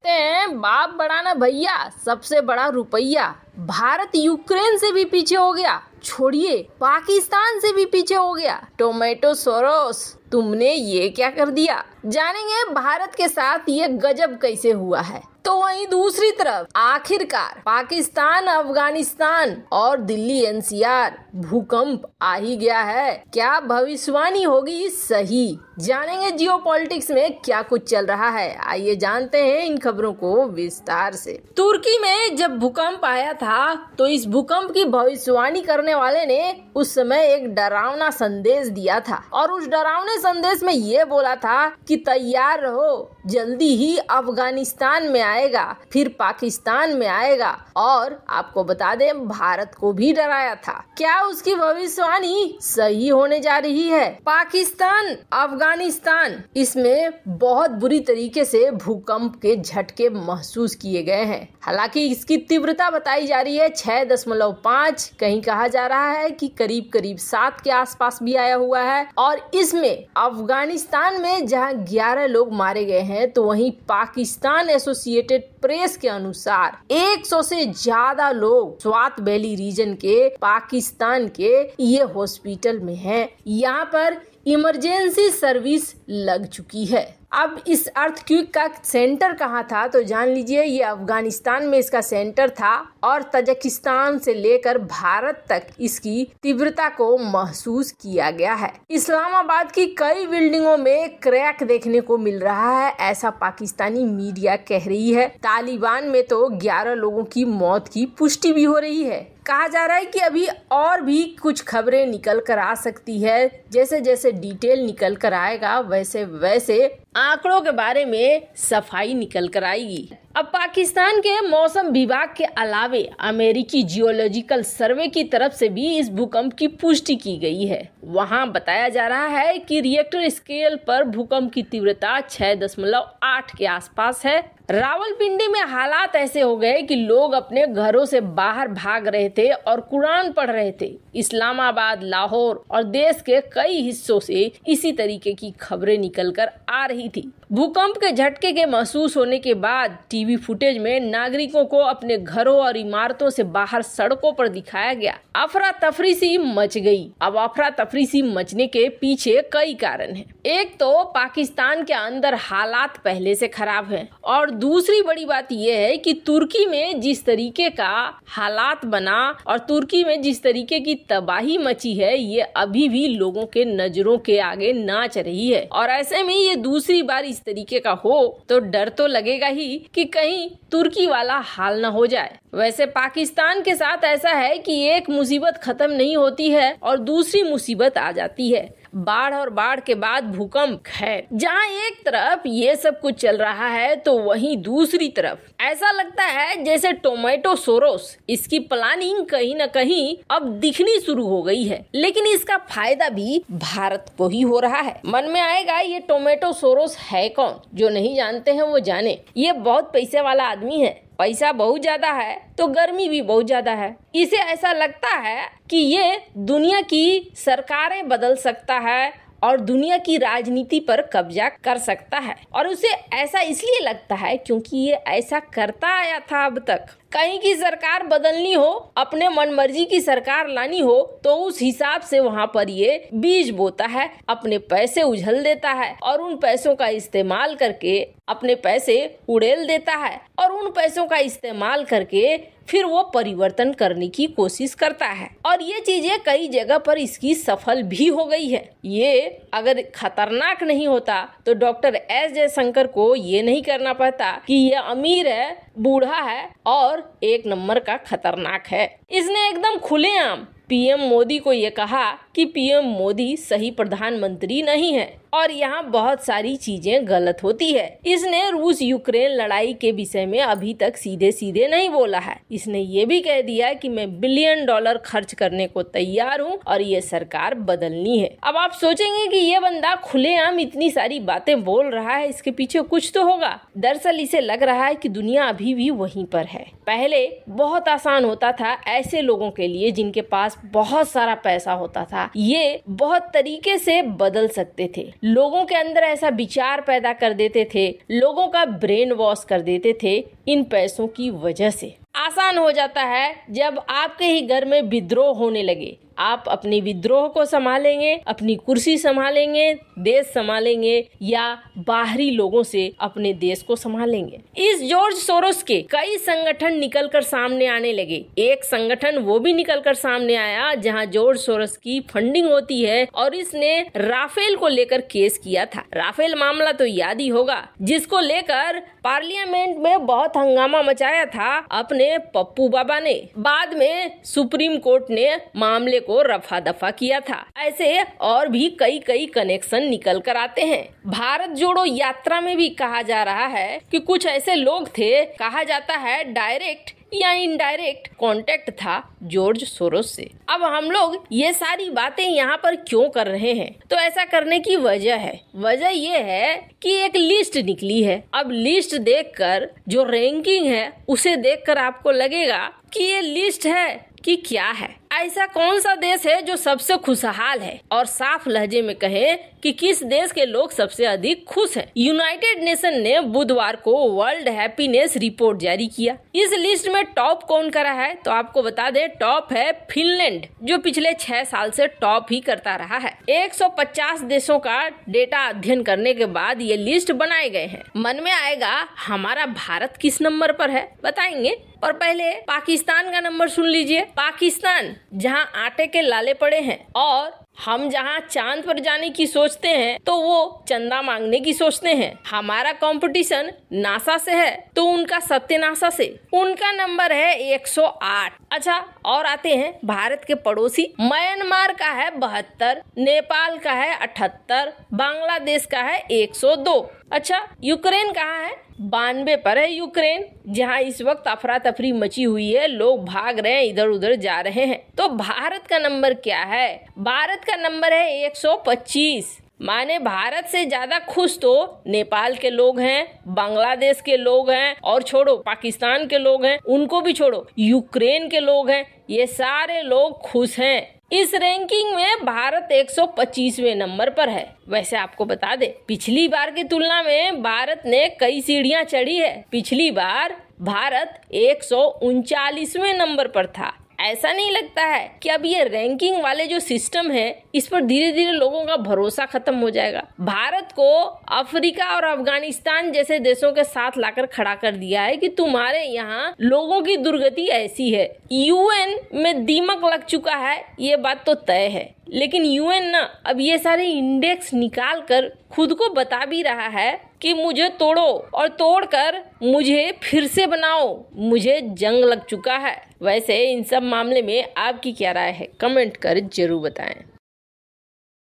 कहते हैं बाप बड़ा ना भैया, सबसे बड़ा रुपया। भारत यूक्रेन से भी पीछे हो गया, छोड़िए पाकिस्तान से भी पीछे हो गया। टोमेटो सोरोस, तुमने ये क्या कर दिया? जानेंगे भारत के साथ ये गजब कैसे हुआ है। तो वहीं दूसरी तरफ आखिरकार पाकिस्तान, अफगानिस्तान और दिल्ली एनसीआर भूकंप आ ही गया है। क्या भविष्यवाणी होगी सही? जानेंगे जियोपॉलिटिक्स में क्या कुछ चल रहा है। आइए जानते हैं इन खबरों को विस्तार से। तुर्की में जब भूकंप आया था तो इस भूकंप की भविष्यवाणी करने वाले ने उस समय एक डरावना संदेश दिया था और उस डरावने संदेश में ये बोला था कि तैयार रहो, जल्दी ही अफगानिस्तान में आएगा, फिर पाकिस्तान में आएगा और आपको बता दें भारत को भी डराया था। क्या उसकी भविष्यवाणी सही होने जा रही है? पाकिस्तान, अफगानिस्तान, इसमें बहुत बुरी तरीके से भूकंप के झटके महसूस किए गए हैं। हालांकि इसकी तीव्रता बताई जा रही है 6.5, कहीं कहा जा रहा है कि करीब करीब 7 के आसपास भी आया हुआ है। और इसमें अफगानिस्तान में जहां 11 लोग मारे गए हैं तो वहीं पाकिस्तान एसोसिएटेड प्रेस के अनुसार 100 से ज्यादा लोग स्वात वैली रीजन के पाकिस्तान के ये हॉस्पिटल में हैं। यहाँ पर इमरजेंसी सर्विस लग चुकी है। अब इस अर्थक्वेक का सेंटर कहाँ था तो जान लीजिए, ये अफगानिस्तान में इसका सेंटर था और तजाकिस्तान से लेकर भारत तक इसकी तीव्रता को महसूस किया गया है। इस्लामाबाद की कई बिल्डिंगों में क्रैक देखने को मिल रहा है, ऐसा पाकिस्तानी मीडिया कह रही है। तालिबान में तो 11 लोगों की मौत की पुष्टि भी हो रही है। कहा जा रहा है कि अभी और भी कुछ खबरें निकल कर आ सकती है। जैसे जैसे डिटेल निकल कर आएगा वैसे वैसे आंकड़ों के बारे में सफाई निकल कर आएगी। अब पाकिस्तान के मौसम विभाग के अलावे अमेरिकी जियोलॉजिकल सर्वे की तरफ से भी इस भूकंप की पुष्टि की गई है। वहां बताया जा रहा है कि रिएक्टर स्केल पर भूकंप की तीव्रता 6.8 के आसपास है। रावलपिंडी में हालात ऐसे हो गए कि लोग अपने घरों से बाहर भाग रहे थे और कुरान पढ़ रहे थे। इस्लामाबाद, लाहौर और देश के कई हिस्सों से इसी तरीके की खबरें निकल कर आ रही थी। भूकंप के झटके के महसूस होने के बाद टीवी फुटेज में नागरिकों को अपने घरों और इमारतों से बाहर सड़कों पर दिखाया गया। अफरा तफरी सी मच गई। अब अफरा तफरी सी मचने के पीछे कई कारण हैं। एक तो पाकिस्तान के अंदर हालात पहले से खराब हैं और दूसरी बड़ी बात यह है कि तुर्की में जिस तरीके का हालात बना और तुर्की में जिस तरीके की तबाही मची है, ये अभी भी लोगों के नजरों के आगे नाच रही है। और ऐसे में ये दूसरी बार इस तरीके का हो तो डर तो लगेगा ही कि कहीं तुर्की वाला हाल न हो जाए। वैसे पाकिस्तान के साथ ऐसा है कि एक मुसीबत खत्म नहीं होती है और दूसरी मुसीबत आ जाती है। बाढ़ और बाढ़ के बाद भूकंप है। जहां एक तरफ ये सब कुछ चल रहा है तो वहीं दूसरी तरफ ऐसा लगता है जैसे टोमेटो सोरोस, इसकी प्लानिंग कहीं न कहीं अब दिखनी शुरू हो गई है। लेकिन इसका फायदा भी भारत को ही हो रहा है। मन में आएगा ये टोमेटो सोरोस है कौन? जो नहीं जानते हैं वो जाने। ये बहुत पैसे वाला आदमी है। पैसा बहुत ज्यादा है तो गर्मी भी बहुत ज्यादा है। इसे ऐसा लगता है कि ये दुनिया की सरकारें बदल सकता है और दुनिया की राजनीति पर कब्जा कर सकता है। और उसे ऐसा इसलिए लगता है क्योंकि ये ऐसा करता आया था अब तक। कहीं की सरकार बदलनी हो, अपने मनमर्जी की सरकार लानी हो तो उस हिसाब से वहाँ पर ये बीज बोता है, अपने पैसे उझल देता है और उन पैसों का इस्तेमाल करके अपने पैसे उड़ेल देता है और उन पैसों का इस्तेमाल करके फिर वो परिवर्तन करने की कोशिश करता है। और ये चीजें कई जगह पर इसकी सफल भी हो गई है। ये अगर खतरनाक नहीं होता तो डॉक्टर एस जयशंकर को ये नहीं करना पड़ता कि ये अमीर है, बूढ़ा है और एक नंबर का खतरनाक है। इसने एकदम खुलेआम पीएम मोदी को ये कहा कि पीएम मोदी सही प्रधानमंत्री नहीं है और यहाँ बहुत सारी चीजें गलत होती है। इसने रूस यूक्रेन लड़ाई के विषय में अभी तक सीधे सीधे नहीं बोला है। इसने ये भी कह दिया कि मैं $1 बिलियन खर्च करने को तैयार हूँ और ये सरकार बदलनी है। अब आप सोचेंगे कि ये बंदा खुलेआम इतनी सारी बातें बोल रहा है, इसके पीछे कुछ तो होगा। दरअसल इसे लग रहा है कि दुनिया अभी भी वहीं पर है। पहले बहुत आसान होता था ऐसे लोगों के लिए जिनके पास बहुत सारा पैसा होता था था ये बहुत तरीके से बदल सकते थे, लोगों के अंदर ऐसा विचार पैदा कर देते थे, लोगों का ब्रेन वॉश कर देते थे इन पैसों की वजह से। आसान हो जाता है जब आपके ही घर में विद्रोह होने लगे, आप अपने विद्रोह को संभालेंगे, अपनी कुर्सी संभालेंगे, देश संभालेंगे या बाहरी लोगों से अपने देश को संभालेंगे। इस जॉर्ज सोरोस के कई संगठन निकलकर सामने आने लगे। एक संगठन वो भी निकलकर सामने आया जहां जॉर्ज सोरोस की फंडिंग होती है और इसने राफेल को लेकर केस किया था। राफेल मामला तो याद ही होगा, जिसको लेकर पार्लियामेंट में बहुत हंगामा मचाया था अपने पप्पू बाबा ने। बाद में सुप्रीम कोर्ट ने मामले को रफा दफा किया था। ऐसे और भी कई कनेक्शन निकल कर आते हैं। भारत जोड़ो यात्रा में भी कहा जा रहा है कि कुछ ऐसे लोग थे, कहा जाता है डायरेक्ट या इनडायरेक्ट कांटेक्ट था जॉर्ज सोरोस से। अब हम लोग ये सारी बातें यहाँ पर क्यों कर रहे हैं? तो ऐसा करने की वजह है, वजह ये है कि एक लिस्ट निकली है। अब लिस्ट देखकर जो रैंकिंग है उसे देखकर आपको लगेगा कि ये लिस्ट है कि क्या है। ऐसा कौन सा देश है जो सबसे खुशहाल है? और साफ लहजे में कहें कि किस देश के लोग सबसे अधिक खुश हैं। यूनाइटेड नेशन ने बुधवार को वर्ल्ड हैप्पीनेस रिपोर्ट जारी किया। इस लिस्ट में टॉप कौन करा है तो आपको बता दें, टॉप है फिनलैंड, जो पिछले 6 साल से टॉप ही करता रहा है। 150 देशों का डेटा अध्ययन करने के बाद ये लिस्ट बनाए गए हैं। मन में आएगा हमारा भारत किस नंबर पर है, बताएंगे। और पहले पाकिस्तान का नंबर सुन लीजिए। पाकिस्तान जहां आटे के लाले पड़े हैं और हम जहां चांद पर जाने की सोचते हैं तो वो चंदा मांगने की सोचते हैं। हमारा कंपटीशन नासा से है तो उनका सत्यनाशा से। उनका नंबर है 108। अच्छा, और आते हैं भारत के पड़ोसी। म्यांमार का है 72, नेपाल का है 78, बांग्लादेश का है 102। अच्छा, यूक्रेन कहाँ है? 92 पर है यूक्रेन, जहां इस वक्त अफरा तफरी मची हुई है, लोग भाग रहे हैं, इधर उधर जा रहे हैं। तो भारत का नंबर क्या है? भारत का नंबर है 125। माने भारत से ज्यादा खुश तो नेपाल के लोग हैं, बांग्लादेश के लोग हैं, और छोड़ो पाकिस्तान के लोग हैं, उनको भी छोड़ो, यूक्रेन के लोग हैं, ये सारे लोग खुश हैं। इस रैंकिंग में भारत 125वें नंबर पर है। वैसे आपको बता दे, पिछली बार की तुलना में भारत ने कई सीढ़ियां चढ़ी है। पिछली बार भारत 139वें नंबर पर था। ऐसा नहीं लगता है कि अब ये रैंकिंग वाले जो सिस्टम है इस पर धीरे धीरे लोगों का भरोसा खत्म हो जाएगा? भारत को अफ्रीका और अफगानिस्तान जैसे देशों के साथ लाकर खड़ा कर दिया है कि तुम्हारे यहाँ लोगों की दुर्गति ऐसी है। यूएन में दीमक लग चुका है, ये बात तो तय है। लेकिन यूएन ना अब ये सारे इंडेक्स निकाल कर खुद को बता भी रहा है कि मुझे तोड़ो और तोड़कर मुझे फिर से बनाओ, मुझे जंग लग चुका है। वैसे इन सब मामले में आपकी क्या राय है? कमेंट कर जरूर बताएं।